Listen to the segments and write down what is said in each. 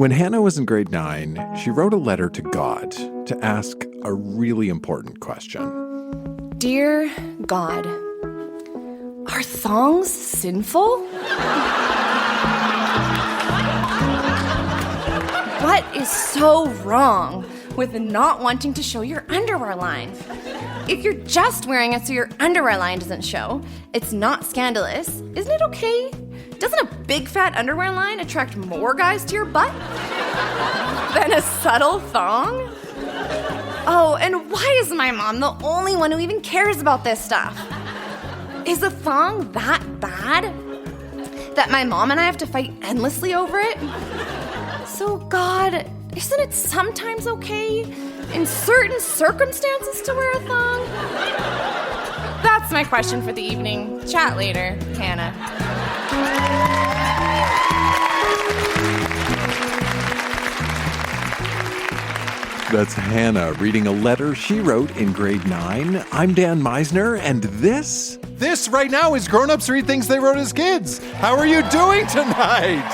When Hannah was in grade 9, she wrote a letter to God to ask a really important question. Dear God, are thongs sinful? What is so wrong with not wanting to show your underwear line? If you're just wearing it so your underwear line doesn't show, it's not scandalous. Isn't it okay? Doesn't a big fat underwear line attract more guys to your butt than a subtle thong? Oh, and why is my mom the only one who even cares about this stuff? Is a thong that bad that my mom and I have to fight endlessly over it? So God, isn't it sometimes okay in certain circumstances to wear a thong? That's my question for the evening. Chat later, Hannah. That's Hannah reading a letter she wrote in grade 9. I'm Dan Meisner, and this right now is Grown-Ups Read Things They Wrote as Kids. How are you doing tonight?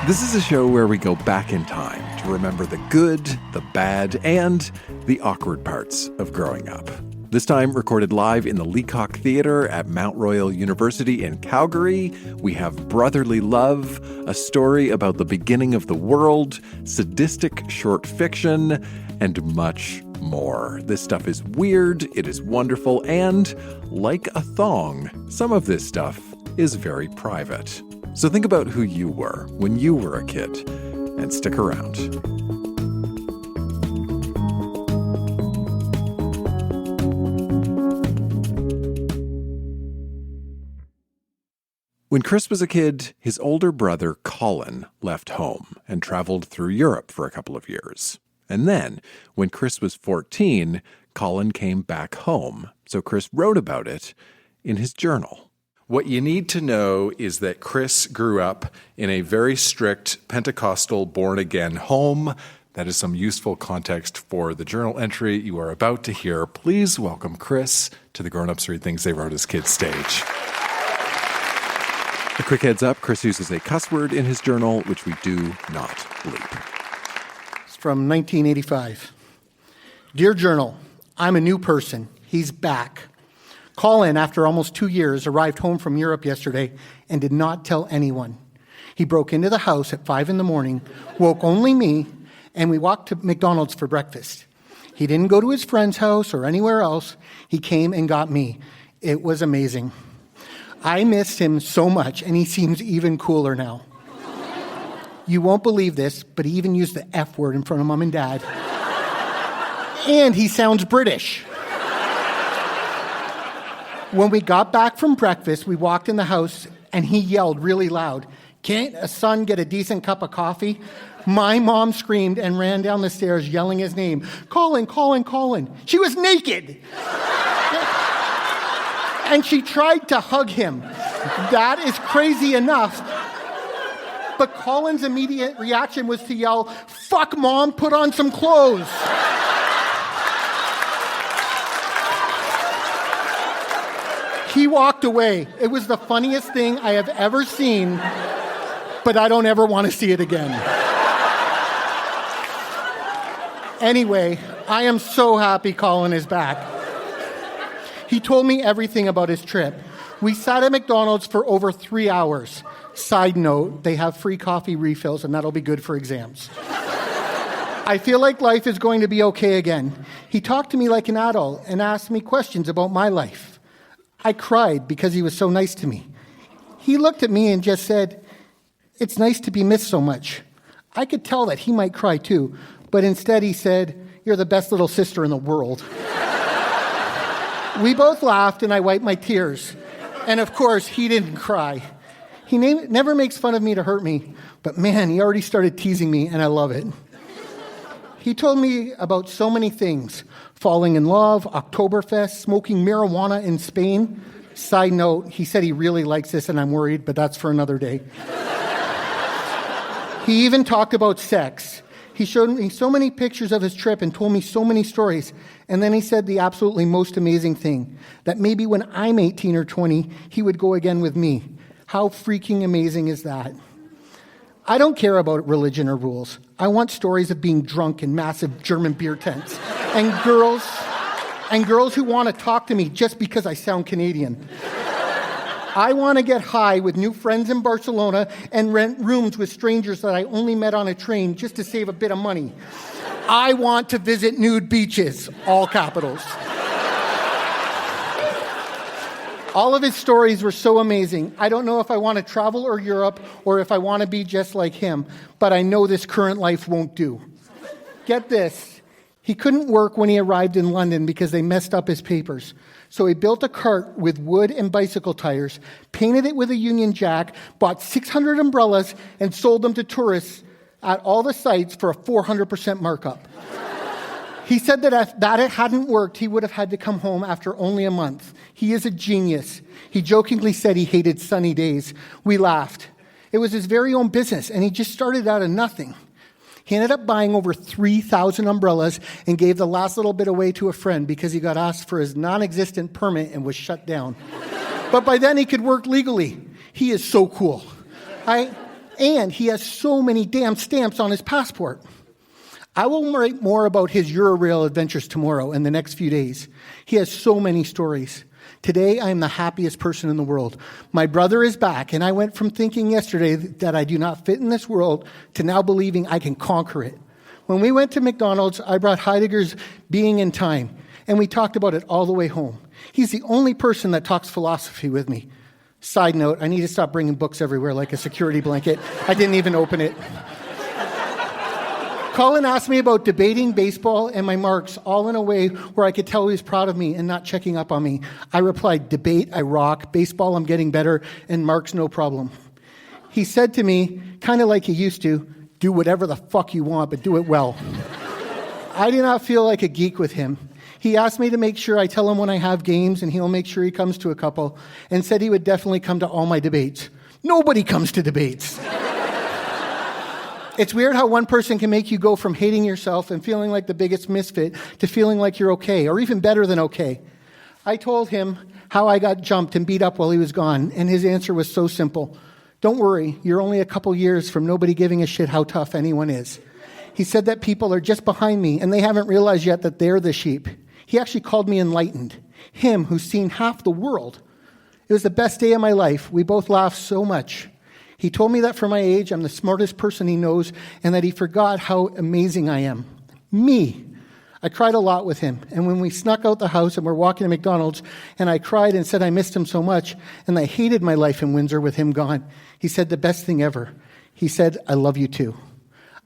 This is a show where we go back in time to remember the good, the bad, and the awkward parts of growing up. This time recorded live in the Leacock Theatre at Mount Royal University in Calgary. We have Brotherly Love, a story about the beginning of the world, sadistic short fiction, and much more. This stuff is weird, it is wonderful, and like a thong, some of this stuff is very private. So think about who you were when you were a kid, and stick around. When Chris was a kid, his older brother Colin left home and traveled through Europe for a couple of years. And then, when Chris was 14, Colin came back home, so Chris wrote about it in his journal. What you need to know is that Chris grew up in a very strict Pentecostal born-again home. That is some useful context for the journal entry you are about to hear. Please welcome Chris to the Grown-Ups Read Things They Wrote as Kids stage. A quick heads up, Chris uses a cuss word in his journal, which we do not bleep. It's from 1985. Dear Journal, I'm a new person. He's back. Colin, after almost 2 years, arrived home from Europe yesterday and did not tell anyone. He broke into the house at 5 a.m, woke only me, and we walked to McDonald's for breakfast. He didn't go to his friend's house or anywhere else. He came and got me. It was amazing. I missed him so much, and he seems even cooler now. You won't believe this, but he even used the F word in front of Mom and Dad. And he sounds British. When we got back from breakfast, we walked in the house, and he yelled really loud, "Can't a son get a decent cup of coffee?" My mom screamed and ran down the stairs yelling his name. Colin, Colin, Colin. She was naked. And she tried to hug him. That is crazy enough. But Colin's immediate reaction was to yell, "Fuck, Mom, put on some clothes." He walked away. It was the funniest thing I have ever seen, but I don't ever want to see it again. Anyway, I am so happy Colin is back. He told me everything about his trip. We sat at McDonald's for over 3 hours. Side note, they have free coffee refills, and that'll be good for exams. I feel like life is going to be okay again. He talked to me like an adult and asked me questions about my life. I cried because he was so nice to me. He looked at me and just said, "It's nice to be missed so much." I could tell that he might cry too, but instead he said, "You're the best little sister in the world." We both laughed and I wiped my tears. And of course, he didn't cry. He never makes fun of me to hurt me, but man, he already started teasing me and I love it. He told me about so many things. Falling in love, Oktoberfest, smoking marijuana in Spain. Side note, he said he really likes this and I'm worried, but that's for another day. He even talked about sex. He showed me so many pictures of his trip and told me so many stories. And then he said the absolutely most amazing thing, that maybe when I'm 18 or 20, he would go again with me. How freaking amazing is that? I don't care about religion or rules. I want stories of being drunk in massive German beer tents and girls who want to talk to me just because I sound Canadian. I want to get high with new friends in Barcelona and rent rooms with strangers that I only met on a train just to save a bit of money. I want to visit nude beaches, all capitals. All of his stories were so amazing. I don't know if I want to travel or Europe or if I want to be just like him, but I know this current life won't do. Get this. He couldn't work when he arrived in London because they messed up his papers. So he built a cart with wood and bicycle tires, painted it with a Union Jack, bought 600 umbrellas, and sold them to tourists at all the sites for a 400% markup. He said that if that hadn't worked, he would have had to come home after only a month. He is a genius. He jokingly said he hated sunny days. We laughed. It was his very own business, and he just started out of nothing. He ended up buying over 3,000 umbrellas and gave the last little bit away to a friend because he got asked for his non-existent permit and was shut down. But by then he could work legally. He is so cool. And he has so many damn stamps on his passport. I will write more about his Eurail adventures tomorrow and the next few days. He has so many stories. Today, I am the happiest person in the world. My brother is back, and I went from thinking yesterday that I do not fit in this world to now believing I can conquer it. When we went to McDonald's, I brought Heidegger's Being in Time, and we talked about it all the way home. He's the only person that talks philosophy with me. Side note, I need to stop bringing books everywhere like a security blanket. I didn't even open it. Colin asked me about debating, baseball, and my marks, all in a way where I could tell he was proud of me and not checking up on me. I replied, debate, I rock, baseball, I'm getting better, and marks, no problem. He said to me, kind of like he used to, do whatever the fuck you want, but do it well. I did not feel like a geek with him. He asked me to make sure I tell him when I have games, and he'll make sure he comes to a couple, and said he would definitely come to all my debates. Nobody comes to debates. It's weird how one person can make you go from hating yourself and feeling like the biggest misfit to feeling like you're okay, or even better than okay. I told him how I got jumped and beat up while he was gone, and his answer was so simple. Don't worry, you're only a couple years from nobody giving a shit how tough anyone is. He said that people are just behind me, and they haven't realized yet that they're the sheep. He actually called me enlightened. Him, who's seen half the world. It was the best day of my life. We both laughed so much. He told me that for my age, I'm the smartest person he knows, and that he forgot how amazing I am. Me. I cried a lot with him, and when we snuck out the house and were walking to McDonald's, and I cried and said I missed him so much, and I hated my life in Windsor with him gone, he said the best thing ever. He said, I love you too.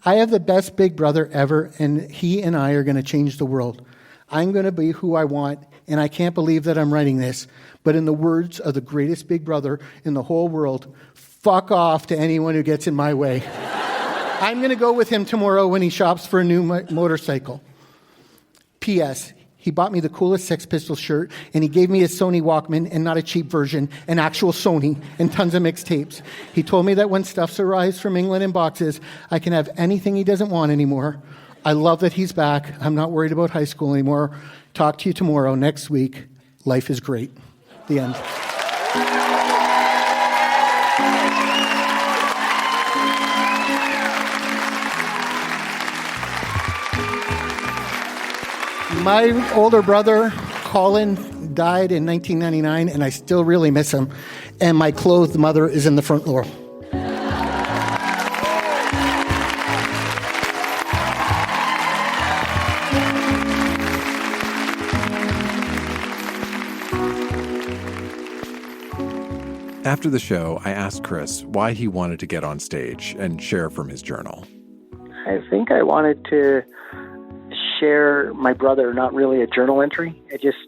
I have the best big brother ever, and he and I are going to change the world. I'm going to be who I want, and I can't believe that I'm writing this, but in the words of the greatest big brother in the whole world, fuck off to anyone who gets in my way. I'm going to go with him tomorrow when he shops for a new motorcycle. P.S. He bought me the coolest Sex Pistols shirt, and he gave me a Sony Walkman, and not a cheap version, an actual Sony, and tons of mixtapes. He told me that when stuff arrives from England in boxes, I can have anything he doesn't want anymore. I love that he's back. I'm not worried about high school anymore. Talk to you tomorrow, next week. Life is great. The end. My older brother, Colin, died in 1999, and I still really miss him. And my clothed mother is in the front row. After the show, I asked Chris why he wanted to get on stage and share from his journal. I think I wanted to share my brother, not really a journal entry. I just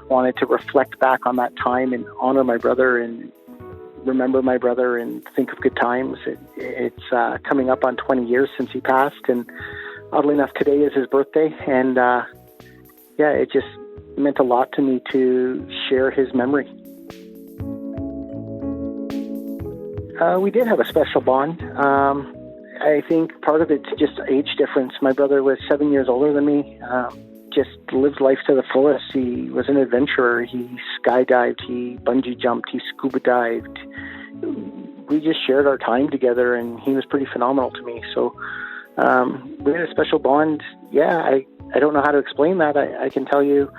wanted to reflect back on that time and honor my brother and remember my brother and think of good times. It's coming up on 20 years since he passed, and oddly enough, today is his birthday. And it just meant a lot to me to share his memory. We did have a special bond. I think part of it's just age difference. My brother was 7 years older than me, just lived life to the fullest. He was an adventurer. He skydived, he bungee jumped, he scuba dived. we just shared our time together, and he was pretty phenomenal to me. So we had a special bond. Yeah, I don't know how to explain that. I can tell you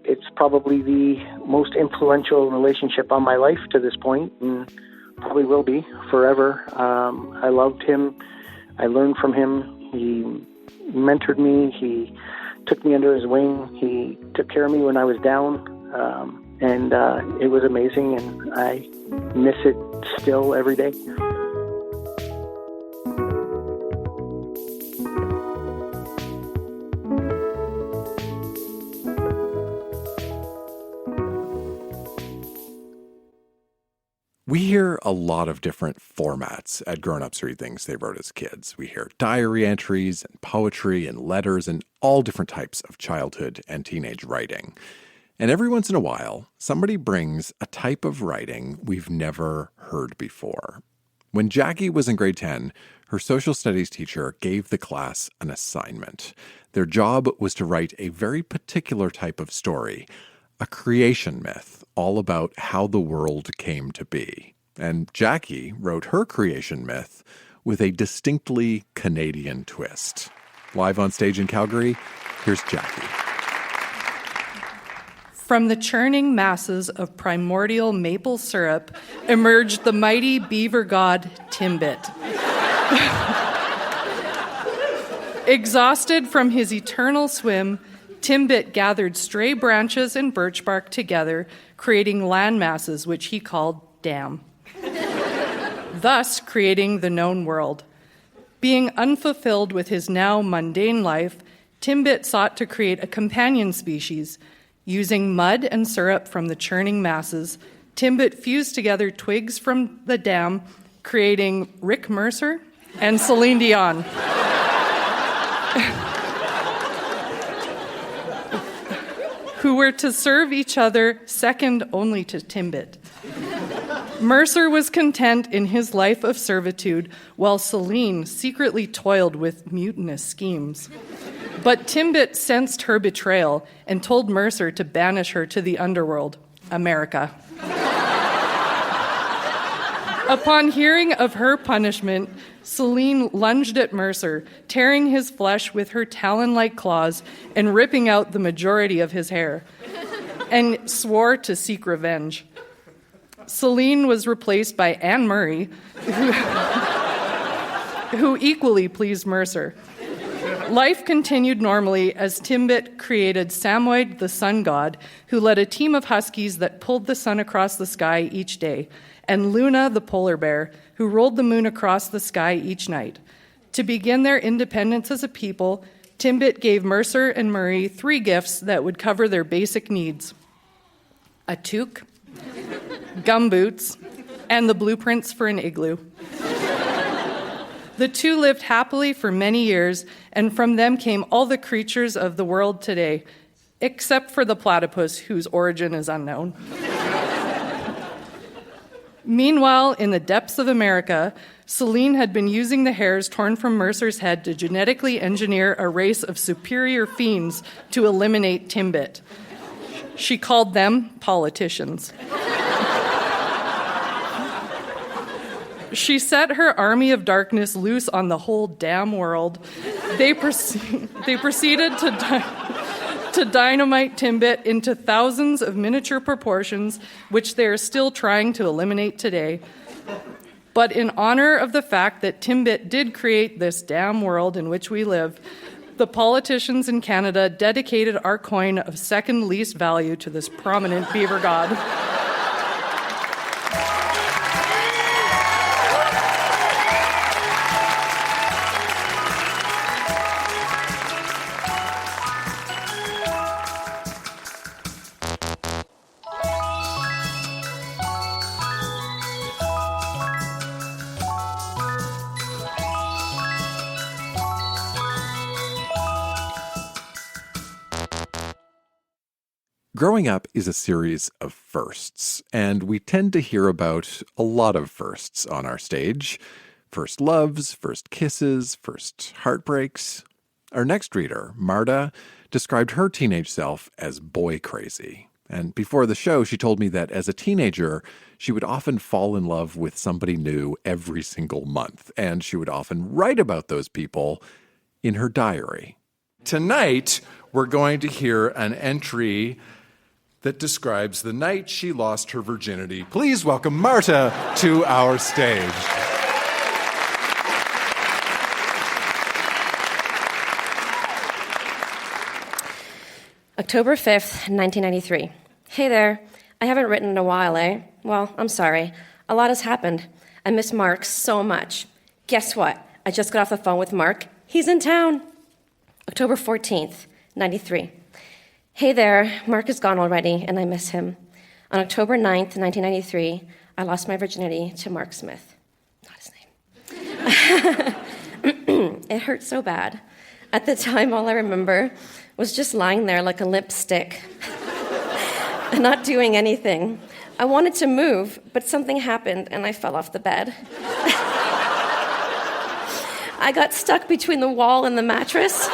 it's probably the most influential relationship on my life to this point, and probably will be forever. I loved him. I learned from him. He mentored me. He took me under his wing. He took care of me when I was down. And it was amazing, and I miss it still every day. We hear a lot of different formats at Grown Ups Read Things They Wrote as Kids. We hear diary entries and poetry and letters and all different types of childhood and teenage writing. And every once in a while, somebody brings a type of writing we've never heard before. When Jackie was in grade 10, her social studies teacher gave the class an assignment. Their job was to write a very particular type of story, a creation myth, all about how the world came to be. And Jackie wrote her creation myth with a distinctly Canadian twist. Live on stage in Calgary, here's Jackie. From the churning masses of primordial maple syrup emerged the mighty beaver god Timbit. Exhausted from his eternal swim, Timbit gathered stray branches and birch bark together, creating land masses which he called dam, thus creating the known world. Being unfulfilled with his now mundane life, Timbit sought to create a companion species. Using mud and syrup from the churning masses, Timbit fused together twigs from the dam, creating Rick Mercer and Celine Dion. Who were to serve each other second only to Timbit. Mercer was content in his life of servitude, while Celine secretly toiled with mutinous schemes. But Timbit sensed her betrayal and told Mercer to banish her to the underworld, America. Upon hearing of her punishment, Celine lunged at Mercer, tearing his flesh with her talon-like claws and ripping out the majority of his hair, and swore to seek revenge. Celine was replaced by Anne Murray, who equally pleased Mercer. Life continued normally as Timbit created Samoyed, the sun god, who led a team of huskies that pulled the sun across the sky each day, and Luna, the polar bear, who rolled the moon across the sky each night. To begin their independence as a people, Timbit gave Mercer and Murray 3 gifts that would cover their basic needs: a toque, gumboots, and the blueprints for an igloo. The 2 lived happily for many years, and from them came all the creatures of the world today, except for the platypus, whose origin is unknown. Meanwhile, in the depths of America, Celine had been using the hairs torn from Mercer's head to genetically engineer a race of superior fiends to eliminate Timbit. She called them politicians. She set her army of darkness loose on the whole damn world. They proceeded to dynamite Timbit into thousands of miniature proportions, which they are still trying to eliminate today. But in honor of the fact that Timbit did create this damn world in which we live, the politicians in Canada dedicated our coin of second least value to this prominent beaver god. Growing up is a series of firsts, and we tend to hear about a lot of firsts on our stage. First loves, first kisses, first heartbreaks. Our next reader, Marta, described her teenage self as boy crazy. And before the show, she told me that as a teenager, she would often fall in love with somebody new every single month. And she would often write about those people in her diary. Tonight, we're going to hear an entry that describes the night she lost her virginity. Please welcome Marta to our stage. October 5th, 1993. Hey there. I haven't written in a while, eh? Well, I'm sorry. A lot has happened. I miss Mark so much. Guess what? I just got off the phone with Mark. He's in town. October 14th, 93. Hey there. Mark is gone already, and I miss him. On October 9th, 1993, I lost my virginity to Mark Smith. Not his name. It hurt so bad. At the time, all I remember was just lying there like a limp stick, not doing anything. I wanted to move, but something happened and I fell off the bed. I got stuck between the wall and the mattress,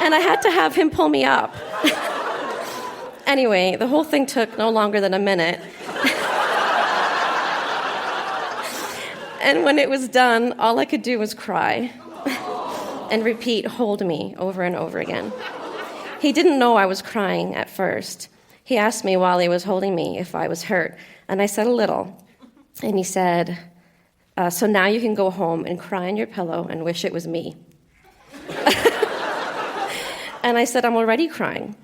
and I had to have him pull me up. Anyway, the whole thing took no longer than a minute. And when it was done, all I could do was cry and repeat, "Hold me," over and over again. He didn't know I was crying at first. He asked me while he was holding me if I was hurt, and I said a little. And he said, "So now you can go home and cry on your pillow and wish it was me." And I said, "I'm already crying."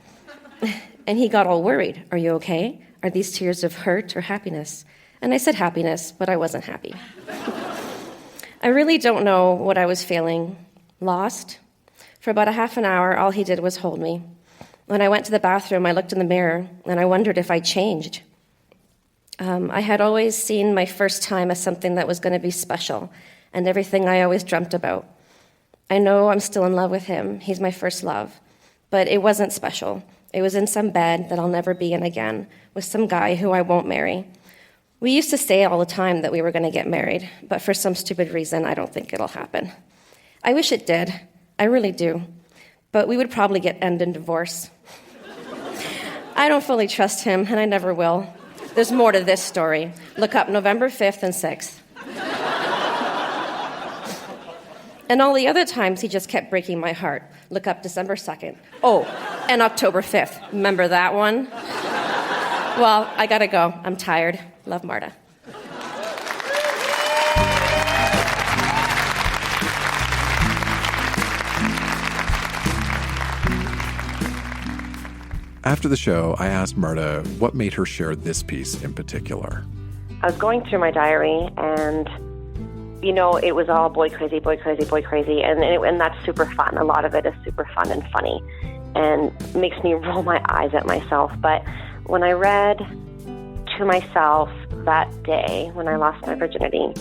And he got all worried. "Are you okay? Are these tears of hurt or happiness?" And I said happiness, but I wasn't happy. I really don't know what I was feeling. Lost. For about a half an hour, all he did was hold me. When I went to the bathroom, I looked in the mirror, and I wondered if I changed. I had always seen my first time as something that was going to be special, and everything I always dreamt about. I know I'm still in love with him. He's my first love. But it wasn't special. It was in some bed that I'll never be in again, with some guy who I won't marry. We used to say all the time that we were going to get married, but for some stupid reason, I don't think it'll happen. I wish it did. I really do. But we would probably end in divorce. I don't fully trust him, and I never will. There's more to this story. Look up November 5th and 6th. And all the other times, he just kept breaking my heart. Look up December 2nd. Oh, and October 5th. Remember that one? Well, I gotta go. I'm tired. Love, Marta. After the show, I asked Marta what made her share this piece in particular. I was going through my diary, and, you know, it was all boy crazy, boy crazy, boy crazy, and that's super fun. A lot of it is super fun and funny, and makes me roll my eyes at myself. But when I read to myself that day, when I lost my virginity,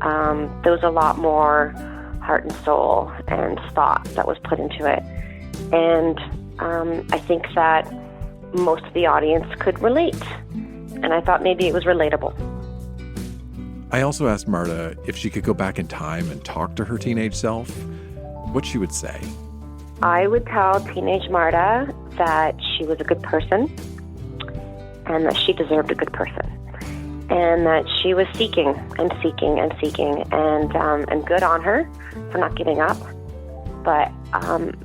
there was a lot more heart and soul and thought that was put into it. And I think that most of the audience could relate. And I thought maybe it was relatable. I also asked Marta if she could go back in time and talk to her teenage self, what she would say. I would tell teenage Marta that she was a good person and that she deserved a good person. And that she was seeking and seeking and seeking, and good on her for not giving up. But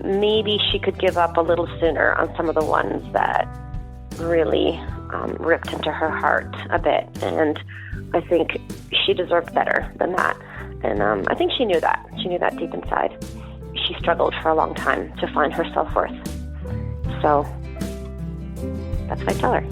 maybe she could give up a little sooner on some of the ones that really ripped into her heart a bit. And I think she deserved better than that. And I think she knew that. She knew that deep inside. She struggled for a long time to find her self-worth. So that's what I tell her.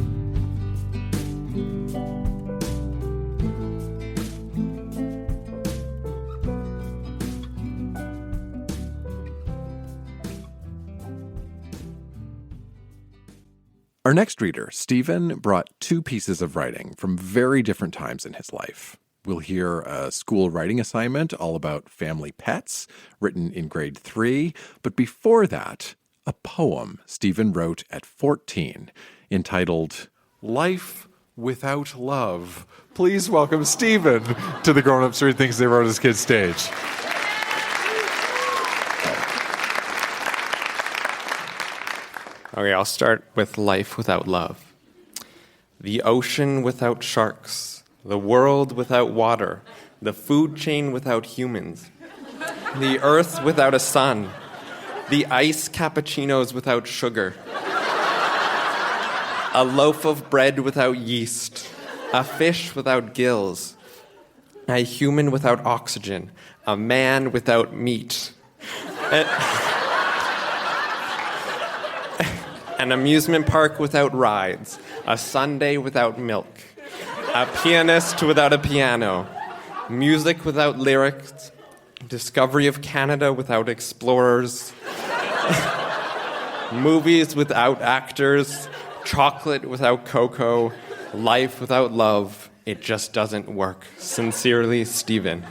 Our next reader, Stephen, brought two pieces of writing from very different times in his life. We'll hear a school writing assignment all about family pets, written in grade 3. But before that, a poem Stephen wrote at 14, entitled Life Without Love. Please welcome Stephen to the Grown Ups Read Things They Wrote as Kids stage. Okay, I'll start with life without love. The ocean without sharks, the world without water, the food chain without humans, the earth without a sun, the iced cappuccinos without sugar, a loaf of bread without yeast, a fish without gills, a human without oxygen, a man without meat, an amusement park without rides, a sundae without milk, a pianist without a piano, music without lyrics, discovery of Canada without explorers, movies without actors, chocolate without cocoa, life without love. It just doesn't work. Sincerely, Stephen.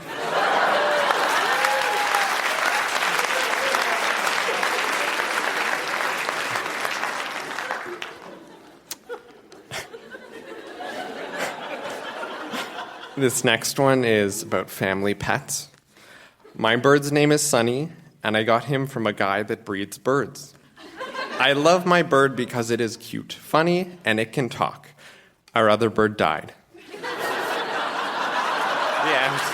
This next one is about family pets. My bird's name is Sunny, and I got him from a guy that breeds birds. I love my bird because it is cute, funny, and it can talk. Our other bird died. Yeah.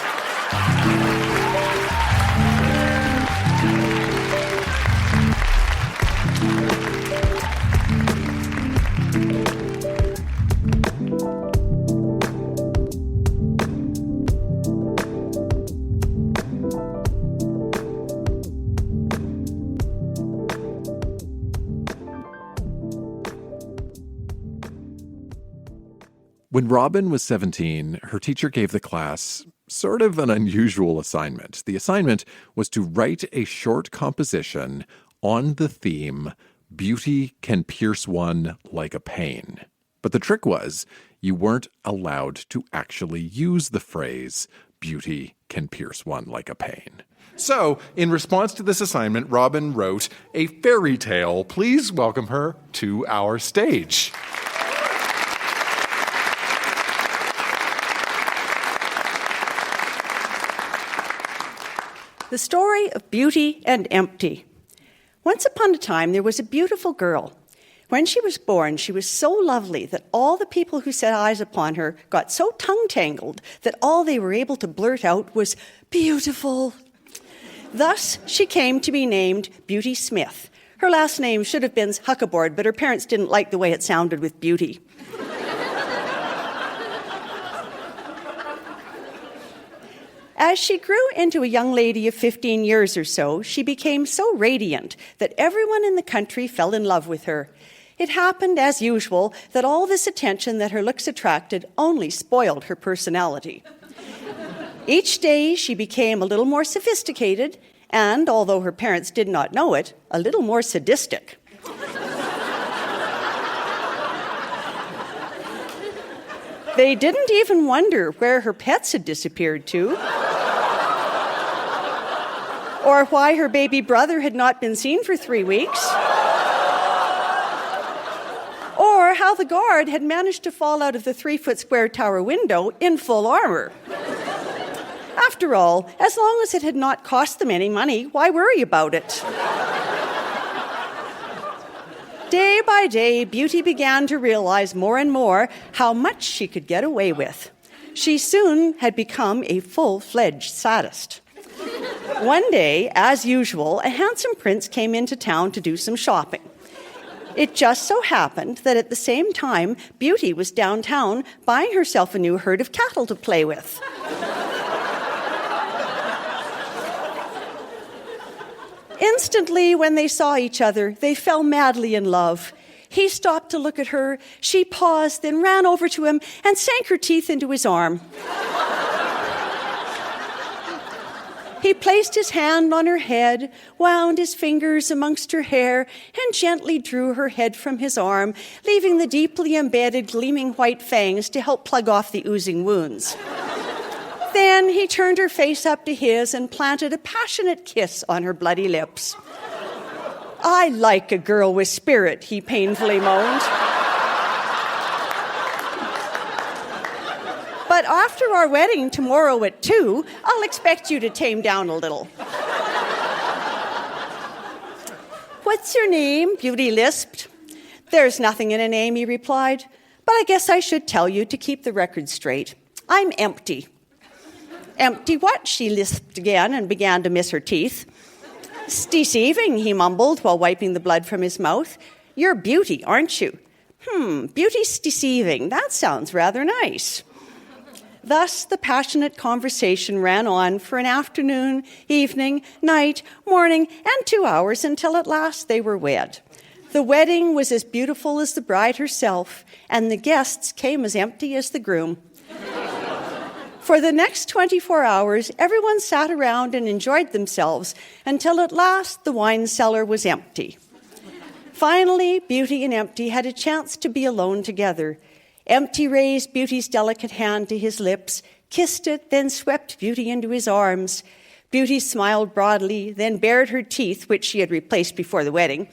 When Robin was 17, her teacher gave the class sort of an unusual assignment. The assignment was to write a short composition on the theme, "Beauty can pierce one like a pain." But the trick was, you weren't allowed to actually use the phrase, "Beauty can pierce one like a pain." So, in response to this assignment, Robin wrote a fairy tale. Please welcome her to our stage. The story of Beauty and Empty. Once upon a time, there was a beautiful girl. When she was born, she was so lovely that all the people who set eyes upon her got so tongue-tangled that all they were able to blurt out was, "Beautiful." Thus, she came to be named Beauty Smith. Her last name should have been Huckaboard, but her parents didn't like the way it sounded with beauty. As she grew into a young lady of 15 years or so, she became so radiant that everyone in the country fell in love with her. It happened, as usual, that all this attention that her looks attracted only spoiled her personality. Each day she became a little more sophisticated and, although her parents did not know it, a little more sadistic. They didn't even wonder where her pets had disappeared to, or why her baby brother had not been seen for 3 weeks, or how the guard had managed to fall out of the 3-foot square tower window in full armor. After all, as long as it had not cost them any money, why worry about it? Day by day, Beauty began to realize more and more how much she could get away with. She soon had become a full-fledged sadist. One day, as usual, a handsome prince came into town to do some shopping. It just so happened that at the same time, Beauty was downtown buying herself a new herd of cattle to play with. Instantly, when they saw each other, they fell madly in love. He stopped to look at her. She paused, then ran over to him and sank her teeth into his arm. He placed his hand on her head, wound his fingers amongst her hair, and gently drew her head from his arm, leaving the deeply embedded, gleaming white fangs to help plug off the oozing wounds. Then he turned her face up to his and planted a passionate kiss on her bloody lips. "I like a girl with spirit," he painfully moaned. "But after our wedding tomorrow at 2, I'll expect you to tame down a little." "What's your name?" Beauty lisped. There's nothing in a name, he replied, but I guess I should tell you to keep the record straight. I'm empty. Empty what? She lisped again and began to miss her teeth. Deceiving, he mumbled while wiping the blood from his mouth. You're beauty, aren't you? Beauty's deceiving. That sounds rather nice. Thus, the passionate conversation ran on for an afternoon, evening, night, morning, and 2 hours until at last they were wed. The wedding was as beautiful as the bride herself, and the guests came as empty as the groom. For the next 24 hours, everyone sat around and enjoyed themselves until at last the wine cellar was empty. Finally, Beauty and Empty had a chance to be alone together. Empty raised Beauty's delicate hand to his lips, kissed it, then swept Beauty into his arms. Beauty smiled broadly, then bared her teeth, which she had replaced before the wedding.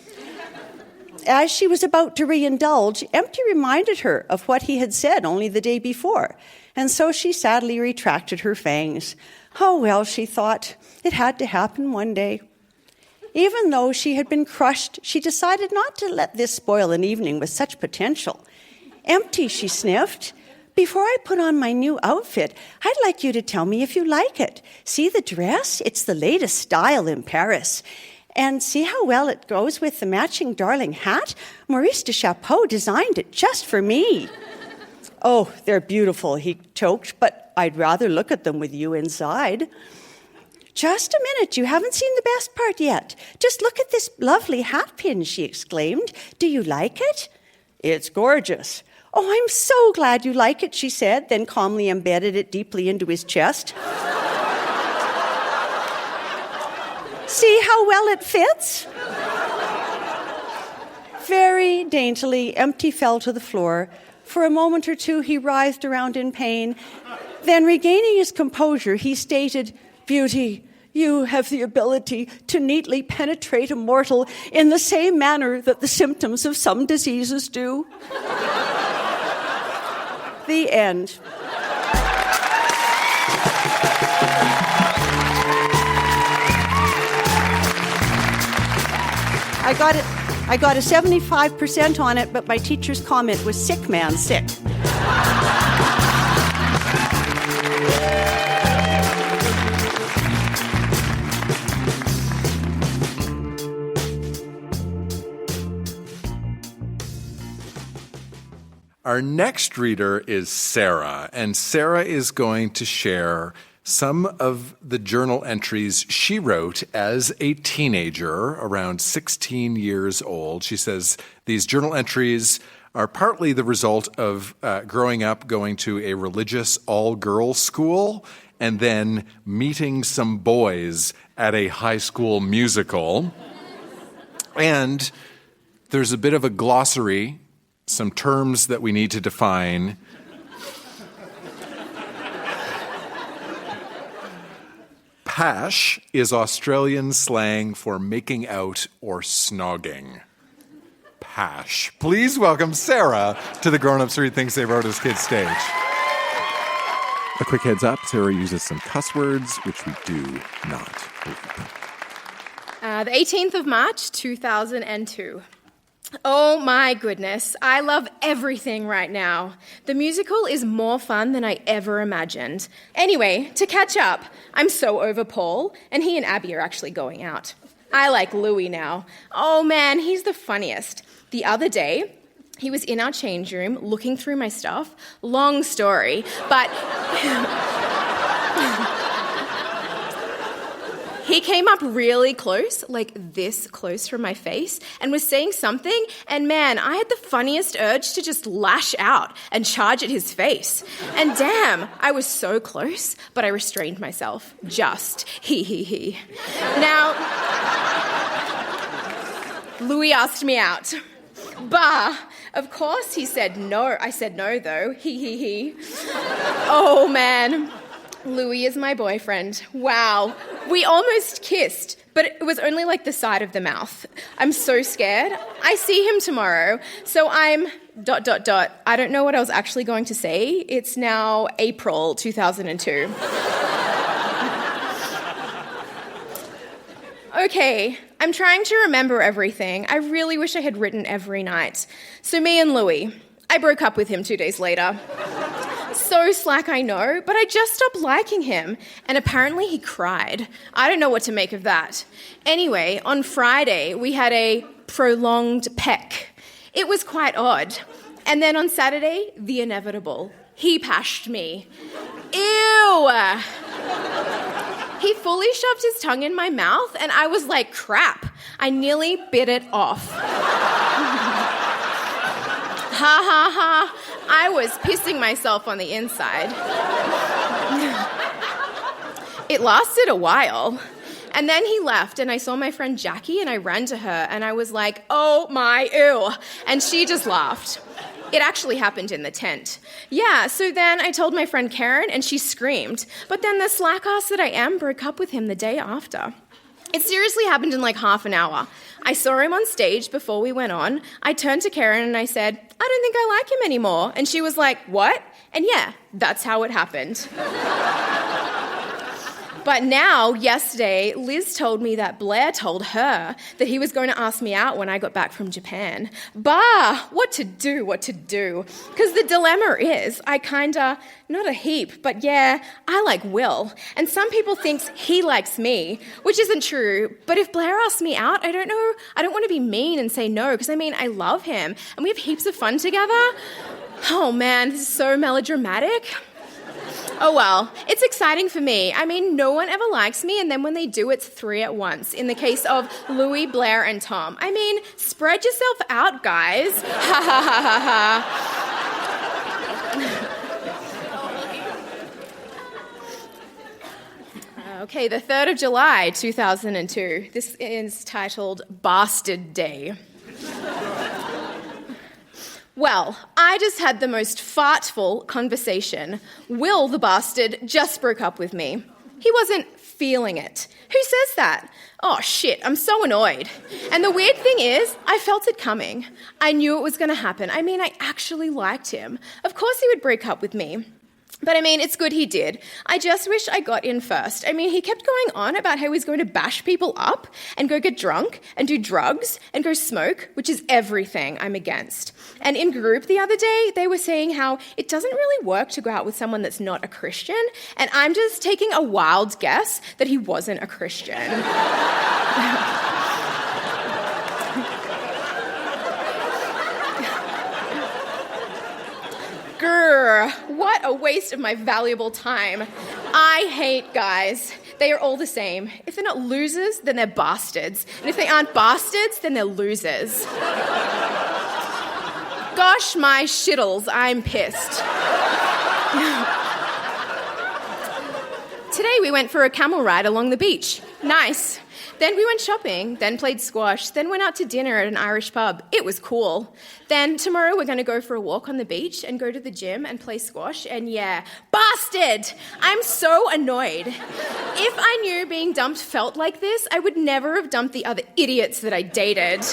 As she was about to reindulge, Empty reminded her of what he had said only the day before, and so she sadly retracted her fangs. Oh, well, she thought, it had to happen one day. Even though she had been crushed, she decided not to let this spoil an evening with such potential. Empty, she sniffed. Before I put on my new outfit, I'd like you to tell me if you like it. See the dress? It's the latest style in Paris. And see how well it goes with the matching darling hat? Maurice de Chapeau designed it just for me. Oh, they're beautiful, he choked, but I'd rather look at them with you inside. Just a minute, you haven't seen the best part yet. Just look at this lovely hat pin, she exclaimed. Do you like it? It's gorgeous. Oh, I'm so glad you like it, she said, then calmly embedded it deeply into his chest. See how well it fits? Very daintily, Empty fell to the floor. For a moment or two, he writhed around in pain. Then, regaining his composure, he stated, Beauty, you have the ability to neatly penetrate a mortal in the same manner that the symptoms of some diseases do. The end. I got a 75% on it, but my teacher's comment was sick man sick. Our next reader is Sarah, and Sarah is going to share some of the journal entries she wrote as a teenager, around 16 years old. She says these journal entries are partly the result of growing up going to a religious all-girls school and then meeting some boys at a high school musical. And there's a bit of a glossary, some terms that we need to define. Pash is Australian slang for making out or snogging. Pash. Please welcome Sarah to the Grown Ups Read Things They Wrote as Kids stage. A quick heads up, Sarah uses some cuss words, which we do not. The 18th of March, 2002. Oh my goodness, I love everything right now. The musical is more fun than I ever imagined. Anyway, to catch up, I'm so over Paul, and he and Abby are actually going out. I like Louis now. Oh man, he's the funniest. The other day, he was in our change room looking through my stuff. Long story, but he came up really close, like this close from my face, and was saying something, and man, I had the funniest urge to just lash out and charge at his face. And damn, I was so close, but I restrained myself. Just he. Now, Louis asked me out. Bah! Of course he said no. I said no, though. He. Oh, man. Louis is my boyfriend. Wow. We almost kissed, but it was only like the side of the mouth. I'm so scared. I see him tomorrow, so I'm ... I don't know what I was actually going to say. It's now April 2002. Okay, I'm trying to remember everything. I really wish I had written every night. So me and Louis, I broke up with him 2 days later. So slack, I know, but I just stopped liking him, and apparently he cried. I don't know what to make of that. Anyway, on Friday, we had a prolonged peck. It was quite odd. And then on Saturday, the inevitable. He pashed me. Ew! He fully shoved his tongue in my mouth, and I was like, crap. I nearly bit it off. Ha ha ha. I was pissing myself on the inside. It lasted a while. And then he left, and I saw my friend Jackie, and I ran to her, and I was like, oh my, ew. And she just laughed. It actually happened in the tent. Yeah, so then I told my friend Karen, and she screamed. But then the slack ass that I am broke up with him the day after. It seriously happened in like half an hour. I saw him on stage before we went on. I turned to Karen and I said, I don't think I like him anymore. And she was like, what? And yeah, that's how it happened. But now, yesterday, Liz told me that Blair told her that he was going to ask me out when I got back from Japan. Bah, what to do? Because the dilemma is, I kinda, not a heap, but yeah, I like Will. And some people think he likes me, which isn't true. But if Blair asks me out, I don't know, I don't want to be mean and say no, because I mean, I love him, and we have heaps of fun together. Oh man, this is so melodramatic. Oh well, it's exciting for me. I mean, no one ever likes me, and then when they do, it's 3 at once. In the case of Louis, Blair, and Tom. I mean, spread yourself out, guys. Ha ha ha ha ha. Okay, the 3rd of July, 2002. This is titled Bastard Day. Well, I just had the most fartful conversation. Will, the bastard, just broke up with me. He wasn't feeling it. Who says that? Oh shit, I'm so annoyed. And the weird thing is, I felt it coming. I knew it was going to happen. I mean, I actually liked him. Of course he would break up with me. But I mean, it's good he did. I just wish I got in first. I mean, he kept going on about how he's going to bash people up and go get drunk and do drugs and go smoke, which is everything I'm against. And in group the other day, they were saying how it doesn't really work to go out with someone that's not a Christian. And I'm just taking a wild guess that he wasn't a Christian. Grr, what a waste of my valuable time. I hate guys. They are all the same. If they're not losers, then they're bastards. And if they aren't bastards, then they're losers. Gosh, my shittles, I'm pissed. Today we went for a camel ride along the beach. Nice. Then we went shopping, then played squash, then went out to dinner at an Irish pub. It was cool. Then tomorrow we're going to go for a walk on the beach and go to the gym and play squash. And yeah, bastard! I'm so annoyed. If I knew being dumped felt like this, I would never have dumped the other idiots that I dated.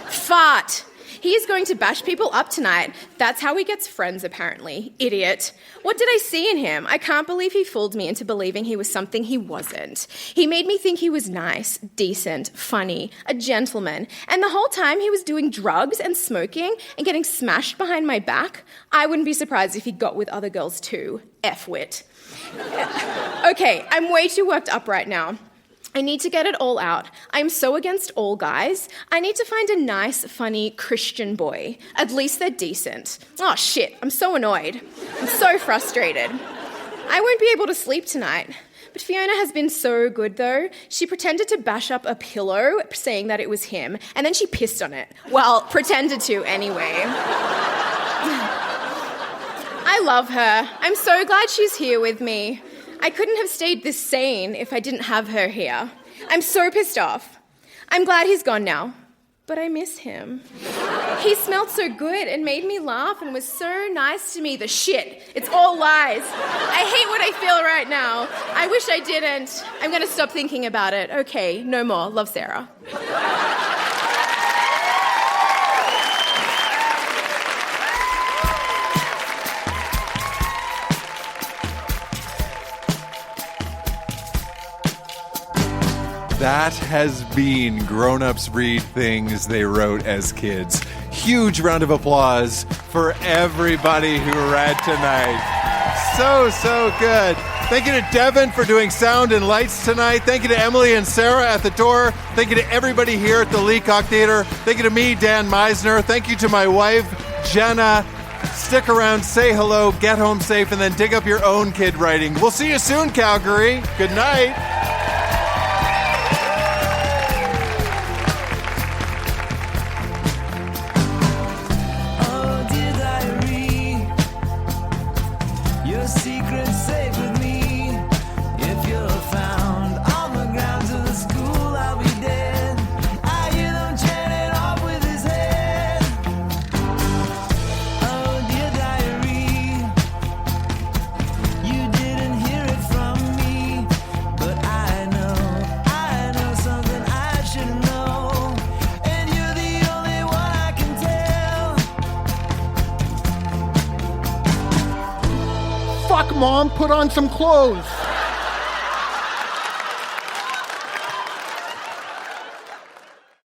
Fart. He is going to bash people up tonight. That's how he gets friends, apparently. Idiot. What did I see in him? I can't believe he fooled me into believing he was something he wasn't. He made me think he was nice, decent, funny, a gentleman. And the whole time he was doing drugs and smoking and getting smashed behind my back. I wouldn't be surprised if he got with other girls too. F-wit. Okay, I'm way too worked up right now. I need to get it all out. I'm so against all guys. I need to find a nice, funny Christian boy. At least they're decent. Oh shit, I'm so annoyed. I'm so frustrated. I won't be able to sleep tonight. But Fiona has been so good though. She pretended to bash up a pillow saying that it was him, and then she pissed on it. Well, pretended to anyway. I love her. I'm so glad she's here with me. I couldn't have stayed this sane if I didn't have her here. I'm so pissed off. I'm glad he's gone now, but I miss him. He smelled so good and made me laugh and was so nice to me. The shit. It's all lies. I hate what I feel right now. I wish I didn't. I'm going to stop thinking about it. Okay, no more. Love, Sarah. That has been Grown Ups Read Things They Wrote as Kids. Huge round of applause for everybody who read tonight. So good. Thank you to Devin for doing sound and lights tonight. Thank you to Emily and Sarah at the door. Thank you to everybody here at the Leacock Theatre. Thank you to me, Dan Meisner. Thank you to my wife, Jenna. Stick around, say hello, get home safe, and then dig up your own kid writing. We'll see you soon, Calgary. Good night. Fuck, Mom, put on some clothes.